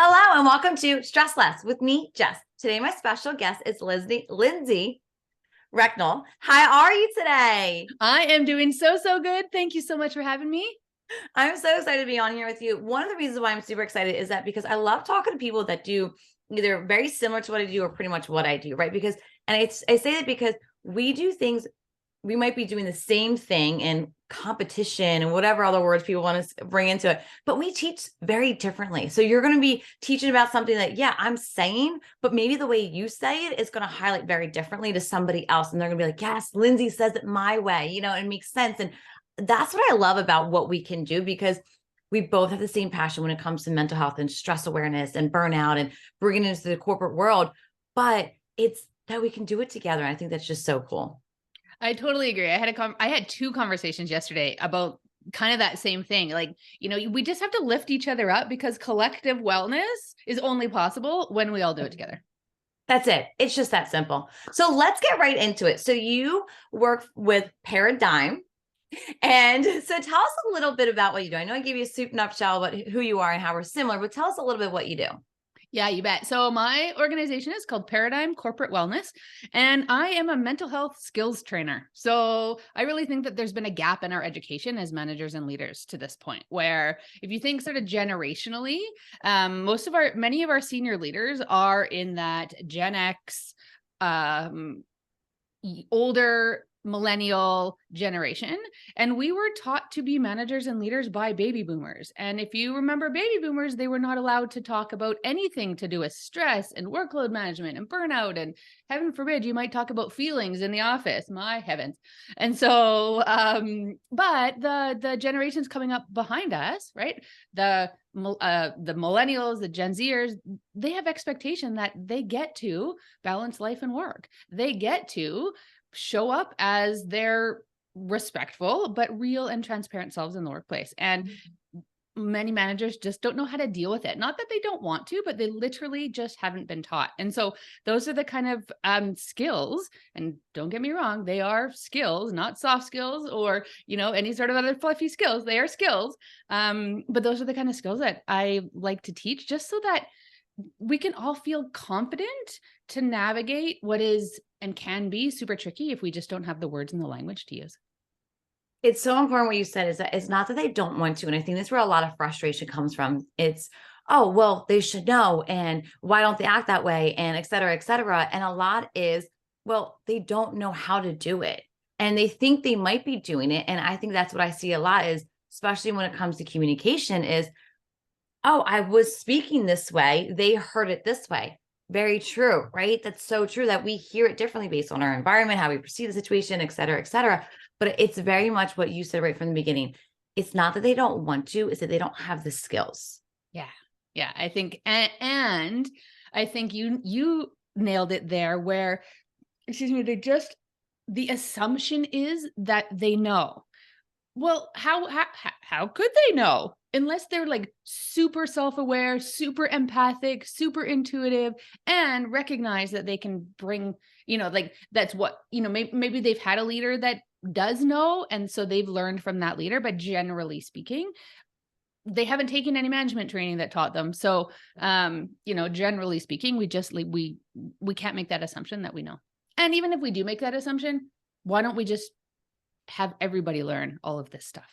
Hello and welcome to Stress Less with me, Jess. Today, my special guest is Lindsay Recknell. How are you today? I am doing so good. Thank you so much for having me. I'm so excited to be on here with you. One of the reasons why I'm super excited is that because I love talking to people that do either very similar to what I do or pretty much what I do, right? And I say that because we do things, we might be doing the same thing in competition and whatever other words people want to bring into it, but we teach very differently. So you're going to be teaching about something that, yeah, I'm saying, but maybe the way you say it is going to highlight very differently to somebody else. And they're going to be like, yes, Lindsay says it my way, it makes sense. And that's what I love about what we can do, because we both have the same passion when it comes to mental health and stress awareness and burnout and bringing it into the corporate world. But it's that we can do it together. And I think that's just so cool. I totally agree. I had two conversations yesterday about kind of that same thing. Like, we just have to lift each other up because collective wellness is only possible when we all do it together. That's it. It's just that simple. So let's get right into it. So you work with Paradigm. And so tell us a little bit about what you do. I know I gave you a soup nutshell about who you are and how we're similar, but tell us a little bit what you do. Yeah, you bet. So my organization is called Paradigm Corporate Wellness, and I am a mental health skills trainer. So I really think that there's been a gap in our education as managers and leaders to this point, where if you think sort of generationally, many of our senior leaders are in that Gen X, older millennial generation. And we were taught to be managers and leaders by baby boomers. And if you remember baby boomers, they were not allowed to talk about anything to do with stress and workload management and burnout. And heaven forbid, you might talk about feelings in the office, my heavens. And so, but the generations coming up behind us, right? The millennials, the Gen Zers, they have expectation that they get to balance life and work. They get to show up as their respectful but real and transparent selves in the workplace. And many managers just don't know how to deal with it. Not that they don't want to, but they literally just haven't been taught. And so those are the kind of skills, and don't get me wrong, they are skills, not soft skills or, any sort of other fluffy skills. They are skills. But those are the kind of skills that I like to teach, just so that we can all feel confident to navigate what is and can be super tricky if we just don't have the words and the language to use. It's so important what you said, is that it's not that they don't want to. And I think that's where a lot of frustration comes from. It's, oh, well, they should know. And why don't they act that way? And et cetera, et cetera. And a lot is, well, they don't know how to do it. And they think they might be doing it. And I think that's what I see a lot is, especially when it comes to communication, is, oh, I was speaking this way. They heard it this way. Very true, right? That's so true that we hear it differently based on our environment, how we perceive the situation, et cetera, et cetera. But it's very much what you said right from the beginning. It's not that they don't want to, it's that they don't have the skills. Yeah. Yeah. I think, and I think you nailed it there where, the assumption is that they know. Well, how could they know? Unless they're like super self-aware, super empathic, super intuitive, and recognize that they can bring, like that's what, maybe they've had a leader that does know. And so they've learned from that leader, but generally speaking, they haven't taken any management training that taught them. So, generally speaking, we can't make that assumption that we know. And even if we do make that assumption, why don't we just have everybody learn all of this stuff?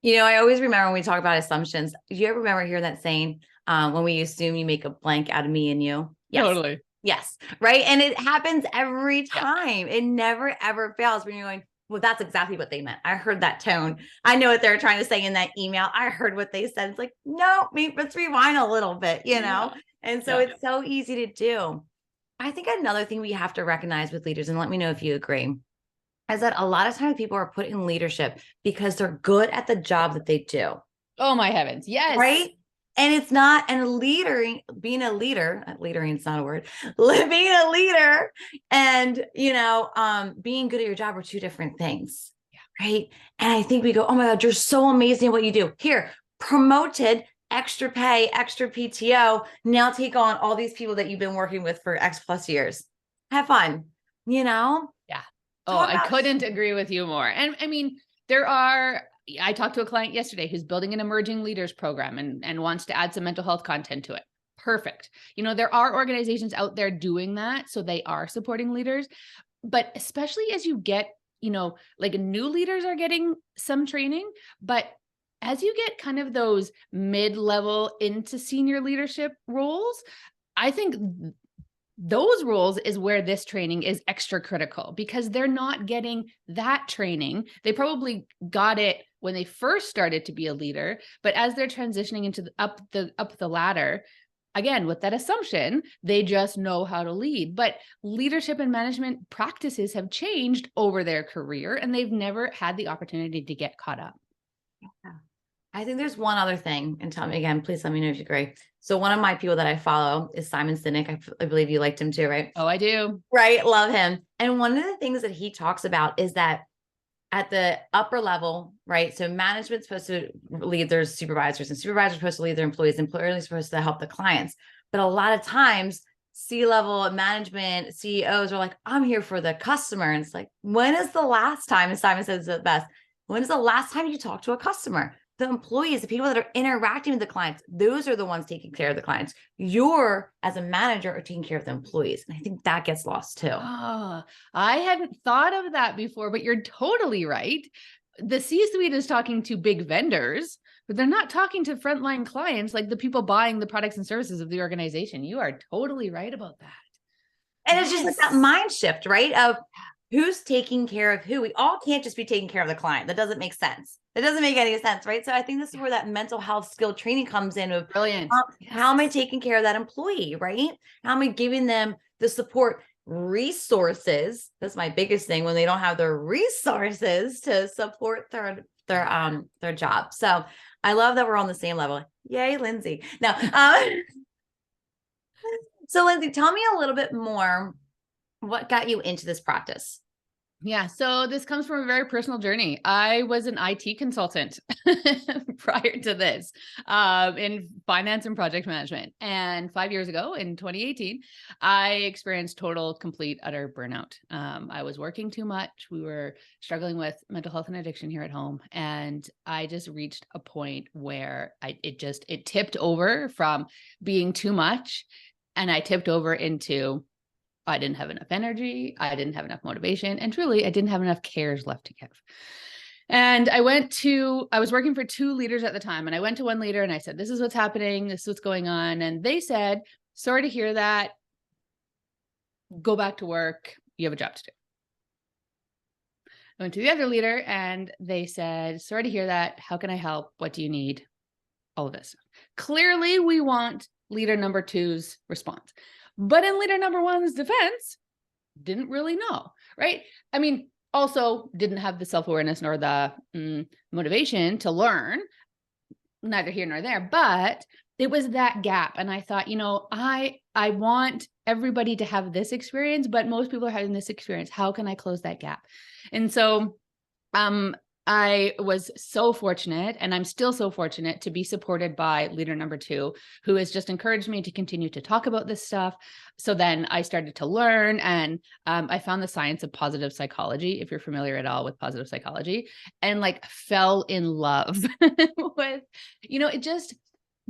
I always remember when we talk about assumptions, do you ever remember hearing that saying, when we assume, you make a blank out of me and you? Yes. Totally. Yes. Right. And it happens every time. Yeah. It never, ever fails when you're going, well, that's exactly what they meant. I heard that tone. I know what they're trying to say in that email. I heard what they said. It's like, no, let's rewind a little bit, Yeah. And so it's so easy to do. I think another thing we have to recognize with leaders, and let me know if you agree, is that a lot of times people are put in leadership because they're good at the job that they do. Oh my heavens. Yes. Right. And it's not, and being a leader, leadering, it's not a word, being a leader and, being good at your job are two different things. Yeah. Right. And I think we go, oh my God, you're so amazing at what you do. Here, promoted, extra pay, extra PTO. Now take on all these people that you've been working with for X plus years. Have fun, Yeah. Oh, I couldn't agree with you more. And I mean, there are I talked to a client yesterday who's building an emerging leaders program and wants to add some mental health content to it. Perfect. There are organizations out there doing that. So they are supporting leaders, but especially as you get, like new leaders are getting some training, but as you get kind of those mid-level into senior leadership roles, I think those roles is where this training is extra critical, because they're not getting that training. They probably got it when they first started to be a leader, but as they're transitioning into up the ladder, again, with that assumption, they just know how to lead. But leadership and management practices have changed over their career, and they've never had the opportunity to get caught up. Yeah. I think there's one other thing, and tell me again, please let me know if you agree. So one of my people that I follow is Simon Sinek. I believe you liked him too, right? Oh, I do. Right. Love him. And one of the things that he talks about is that at the upper level, right? So management's supposed to lead their supervisors, and supervisors are supposed to lead their employees. Employees are supposed to help the clients. But a lot of times, C-level management, CEOs are like, I'm here for the customer. And it's like, when is the last time, and Simon says it best, when is the last time you talk to a customer? The employees, the people that are interacting with the clients, those are the ones taking care of the clients. You're, as a manager, are taking care of the employees. And I think that gets lost too. Oh, I hadn't thought of that before, but you're totally right. The C-suite is talking to big vendors, but they're not talking to frontline clients, like the people buying the products and services of the organization. You are totally right about that. And it's just like that mind shift, right? Of who's taking care of who. We all can't just be taking care of the client. That doesn't make sense. It doesn't make any sense, right? So I think this is where that mental health skill training comes in of Brilliant. How am I taking care of that employee, right? How am I giving them the support resources? That's my biggest thing, when they don't have the resources to support their job. So I love that we're on the same level. Yay, Lindsay. Now, so Lindsay, tell me a little bit more. What got you into this practice? Yeah. So this comes from a very personal journey. I was an IT consultant prior to this, in finance and project management. And 5 years ago, in 2018, I experienced total, complete, utter burnout. I was working too much. We were struggling with mental health and addiction here at home. And I just reached a point where it tipped over from being too much. And I tipped over into, I didn't have enough energy. I didn't have enough motivation. And truly, I didn't have enough cares left to give. And I was working for 2 leaders at the time. And I went to one leader and I said, this is what's happening. This is what's going on. And they said, sorry to hear that. Go back to work. You have a job to do. I went to the other leader and they said, sorry to hear that. How can I help? What do you need? All of this. Clearly, we want leader number 2's response. But in leader number 1's defense, didn't really know, right? I mean, also didn't have the self-awareness nor the motivation to learn, neither here nor there, but it was that gap. And I thought, I want everybody to have this experience, but most people are having this experience. How can I close that gap? And so, I was so fortunate, and I'm still so fortunate to be supported by leader number 2, who has just encouraged me to continue to talk about this stuff. So then I started to learn, and I found the science of positive psychology, if you're familiar at all with positive psychology, and fell in love with,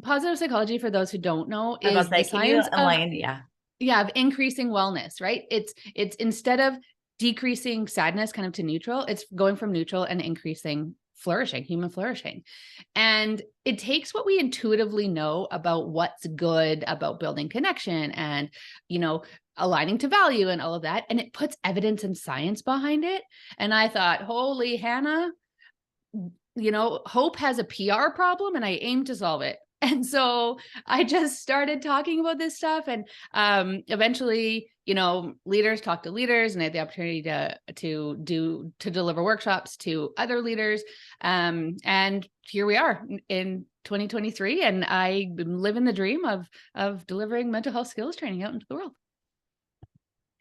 positive psychology, for those who don't know, is the science of increasing wellness, right? It's instead of decreasing sadness kind of to neutral, it's going from neutral and increasing human flourishing. And it takes what we intuitively know about what's good about building connection and, aligning to value and all of that. And it puts evidence and science behind it. And I thought, holy Hannah, hope has a PR problem and I aim to solve it. And so I just started talking about this stuff, and eventually, leaders talk to leaders, and I had the opportunity to deliver workshops to other leaders. And here we are in 2023, and I live in the dream of delivering mental health skills training out into the world.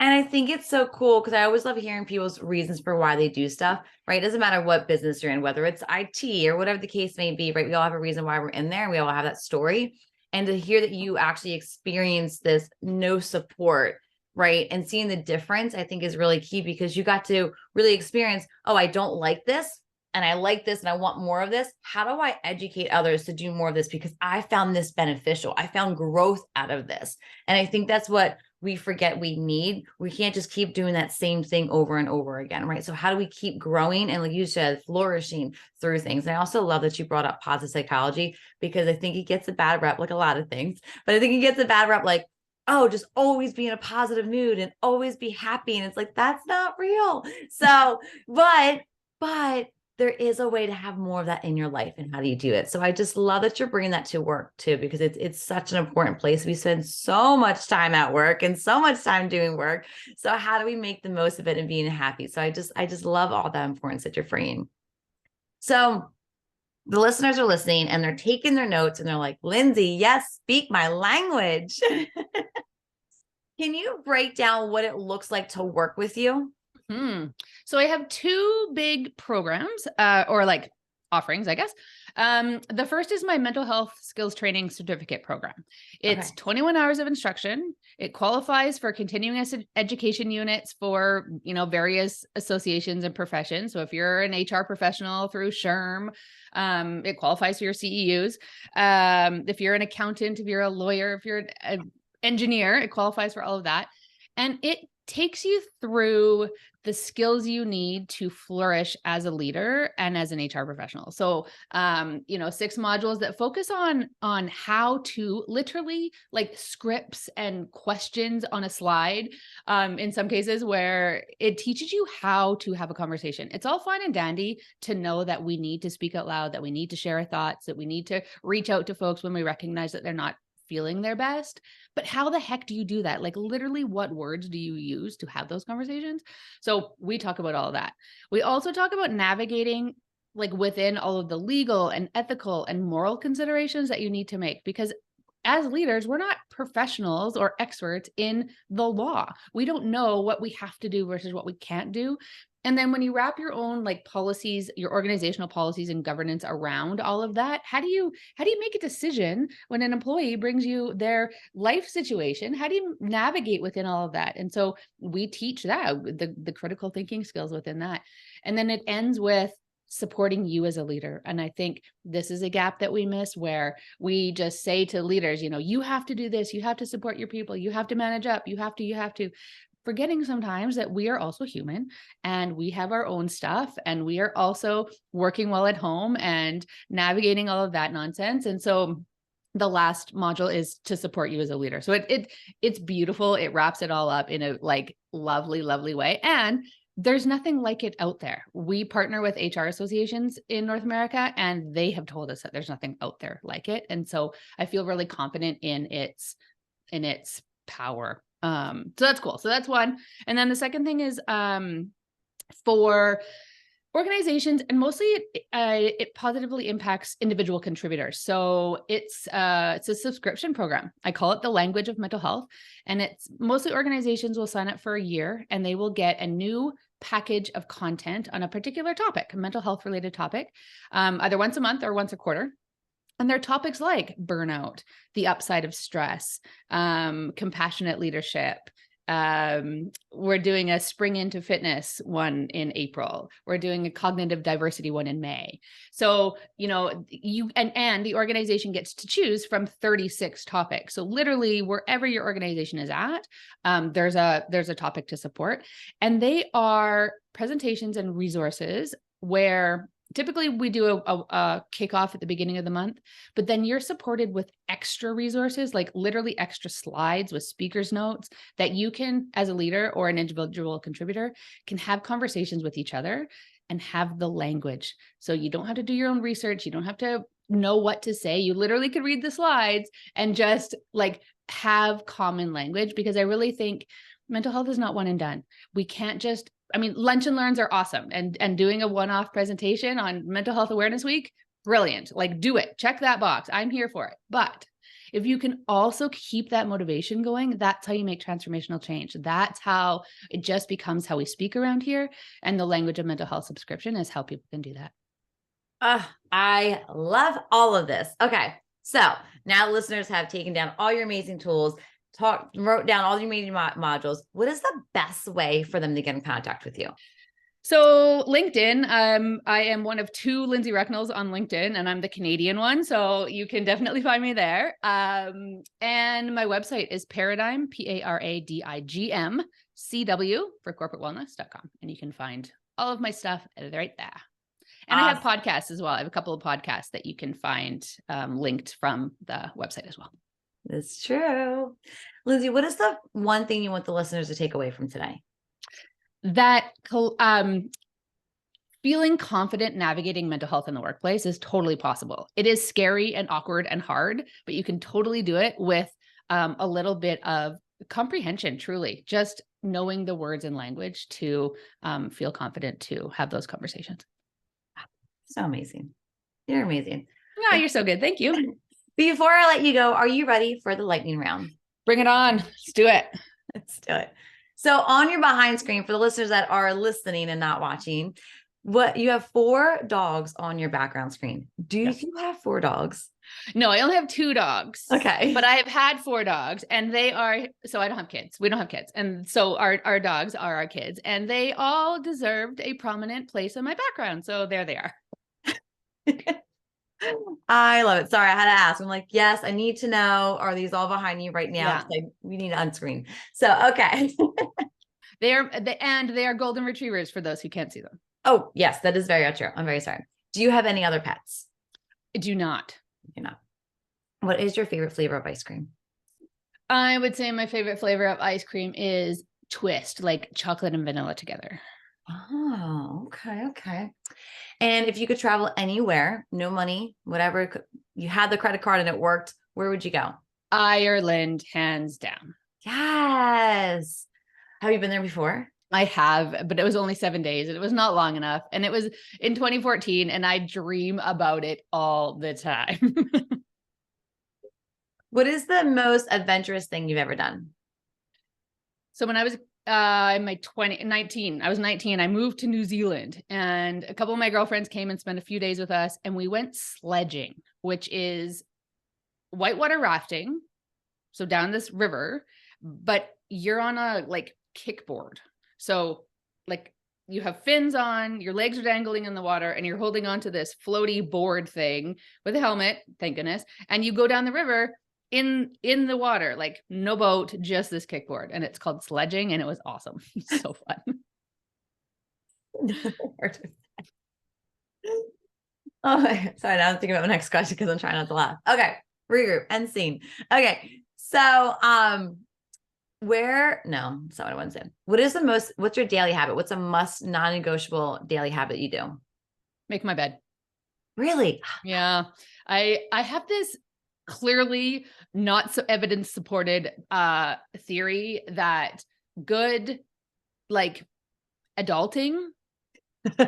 And I think it's so cool because I always love hearing people's reasons for why they do stuff, right? It doesn't matter what business you're in, whether it's IT or whatever the case may be, right? We all have a reason why we're in there, and we all have that story. And to hear that you actually experience this no support, right? And seeing the difference, I think is really key, because you got to really experience, oh, I don't like this, and I like this and I want more of this. How do I educate others to do more of this? Because I found this beneficial. I found growth out of this. And I think that's what we forget we need. We can't just keep doing that same thing over and over again, right? So how do we keep growing and, like you said, flourishing through things? And I also love that you brought up positive psychology, because I think it gets a bad rep, like a lot of things, but I think it gets a bad rep, like, oh, just always be in a positive mood and always be happy. And it's like, that's not real. So, but there is a way to have more of that in your life. And how do you do it? So I just love that you're bringing that to work too, because it's such an important place. We spend so much time at work and so much time doing work. So how do we make the most of it and being happy? So I just love all that importance that you're bringing. So the listeners are listening and they're taking their notes and they're like, Lindsay, yes, speak my language. Can you break down what it looks like to work with you? So I have two big programs, or like offerings, I guess. The first is my mental health skills training certificate program. It's 21 hours of instruction. It qualifies for continuing education units for, various associations and professions. So if you're an HR professional through SHRM, it qualifies for your CEUs. If you're an accountant, if you're a lawyer, if you're an engineer, it qualifies for all of that. And it takes you through the skills you need to flourish as a leader and as an HR professional. So, 6 modules that focus on how to literally, like, scripts and questions on a slide. In some cases where it teaches you how to have a conversation. It's all fine and dandy to know that we need to speak out loud, that we need to share our thoughts, that we need to reach out to folks when we recognize that they're not feeling their best. But how the heck do you do that? Like, literally, what words do you use to have those conversations? So we talk about all of that. We also talk about navigating, like, within all of the legal and ethical and moral considerations that you need to make, because as leaders, we're not professionals or experts in the law. We don't know what we have to do versus what we can't do. And then when you wrap your own, like, policies, your organizational policies and governance around all of that, how do you make a decision when an employee brings you their life situation? How do you navigate within all of that? And so we teach that, the critical thinking skills within that. And then it ends with supporting you as a leader. And I think this is a gap that we miss, where we just say to leaders, you have to do this, you have to support your people, you have to manage up, you have to, forgetting sometimes that we are also human and we have our own stuff, and we are also working well at home and navigating all of that nonsense. And so the last module is to support you as a leader. So it's beautiful. It wraps it all up in a, like, lovely, lovely way. And there's nothing like it out there. We partner with HR associations in North America, and they have told us that there's nothing out there like it. And so I feel really confident in its power. So that's cool. So that's one. And then the second thing is, for organizations, and mostly it positively impacts individual contributors. So it's a subscription program. I call it the language of mental health. And it's mostly organizations will sign up for a year, and they will get a new package of content on a particular topic, a mental health related topic, either once a month or once a quarter. And they're topics like burnout, the upside of stress, compassionate leadership. We're doing a spring into fitness one in April. We're doing a cognitive diversity one in May. So, you and the organization gets to choose from 36 topics. So literally wherever your organization is at, there's a topic to support. And they are presentations and resources where typically we do a kickoff at the beginning of the month, but then you're supported with extra resources, like literally extra slides with speaker's notes that you can, as a leader or an individual contributor, can have conversations with each other and have the language. So you don't have to do your own research. You don't have to know what to say. You literally could read the slides and just, like, have common language, because I really think mental health is not one and done. We can't just, lunch and learns are awesome. And doing a one-off presentation on Mental Health Awareness Week, brilliant. Like, do it. Check that box. I'm here for it. But if you can also keep that motivation going, that's how you make transformational change. That's how it just becomes how we speak around here. And the language of mental health subscription is how people can do that. I love all of this. Okay. So now listeners have taken down all your amazing tools, wrote down all your amazing modules. What is the best way for them to get in contact with you? So LinkedIn, I am one of 2 Lindsay Recknells on LinkedIn, and I'm the Canadian one. So you can definitely find me there. And my website is Paradigm, Paradigm, CW for corporatewellness.com. And you can find all of my stuff right there. And I have podcasts as well. I have a couple of podcasts that you can find linked from the website as well. That's true. Lindsay, what is the one thing you want the listeners to take away from today? That feeling confident navigating mental health in the workplace is totally possible. It is scary and awkward and hard, but you can totally do it with a little bit of comprehension, truly, just knowing the words and language to feel confident to have those conversations. So amazing. You're amazing. Yeah, you're so good. Thank you. Before I let you go, are you ready for the lightning round? Bring it on. Let's do it. Let's do it. So on your behind screen, for the listeners that are listening and not watching, what you have 4 dogs on your background screen. Do you have 4 dogs? No, I only have 2 dogs. Okay. But I have had 4 dogs, and they are, so I don't have kids. We don't have kids. And so our dogs are our kids, and they all deserved a prominent place in my background. So there they are. I love it. Sorry, I had to ask. I'm like, yes, I need to know. Are these all behind you right now? Yeah. Like, we need to unscreen. So, okay. They are golden retrievers for those who can't see them. Oh, yes, that is very true. I'm very sorry. Do you have any other pets? I do not. You know. What is your favorite flavor of ice cream? I would say my favorite flavor of ice cream is Twist, like chocolate and vanilla together. Oh, okay. Okay. And if you could travel anywhere, no money, whatever, you had the credit card and it worked, where would you go? Ireland, hands down. Yes. Have you been there before? I have, but it was only 7 days and it was not long enough. And it was in 2014 and I dream about it all the time. What is the most adventurous thing you've ever done? So when I was in my 19, I was 19, I moved to New Zealand and a couple of my girlfriends came and spent a few days with us and we went sledging, which is whitewater rafting. So down this river, but you're on a like kickboard. So like you have fins on, your legs are dangling in the water and you're holding onto this floaty board thing with a helmet, thank goodness. And you go down the river in the water, like no boat, just this kickboard. And it's called sledging and it was awesome. It's so fun. Oh, sorry. Now I'm thinking about my next question because I'm trying not to laugh. Okay. Regroup and scene. Okay. So, that's not what I want to say. What's your daily habit? What's a must non-negotiable daily habit you do? Make my bed. Really? Yeah. I have this clearly not so evidence supported theory that good like adulting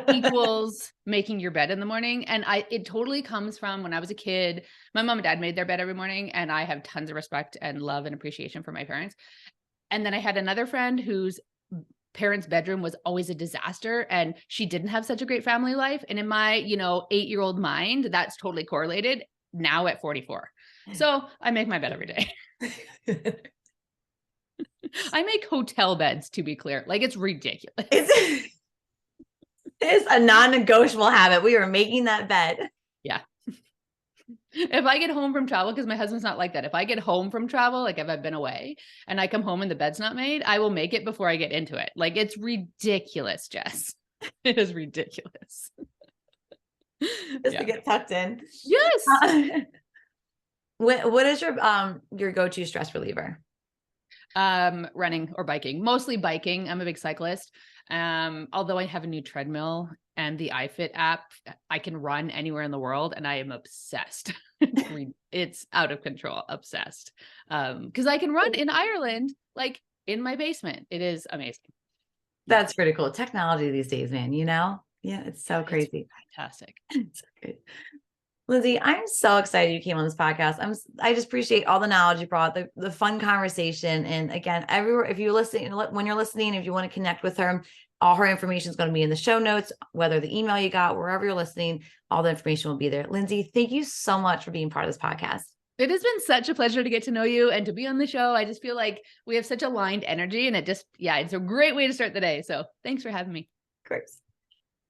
equals making your bed in the morning. And it totally comes from when I was a kid. My mom and dad made their bed every morning and I have tons of respect and love and appreciation for my parents. And then I had another friend whose parents' bedroom was always a disaster and she didn't have such a great family life. And in my, 8-year-old mind, that's totally correlated now at 44. So I make my bed every day. I make hotel beds, to be clear. Like it's ridiculous. It is a non-negotiable habit. We are making that bed. Yeah. If I get home from travel, because my husband's not like that. If I get home from travel, like if I've been away and I come home and the bed's not made, I will make it before I get into it. Like it's ridiculous, Jess. It is ridiculous. Just to get tucked in. Yes. What is your go-to stress reliever? Running or biking, mostly biking. I'm a big cyclist. Although I have a new treadmill and the iFit app, I can run anywhere in the world and I am obsessed. It's out of control, obsessed. Because I can run in Ireland, like in my basement. It is amazing. That's pretty cool. Technology these days, man, Yeah, it's so crazy. It's fantastic. It's so great. Lindsay, I'm so excited you came on this podcast. I just appreciate all the knowledge you brought, the fun conversation. And again, everywhere, if you listen, when you're listening, if you want to connect with her, all her information is going to be in the show notes, whether the email you got, wherever you're listening, all the information will be there. Lindsay, thank you so much for being part of this podcast. It has been such a pleasure to get to know you and to be on the show. I just feel like we have such aligned energy and it's a great way to start the day. So thanks for having me. Of course.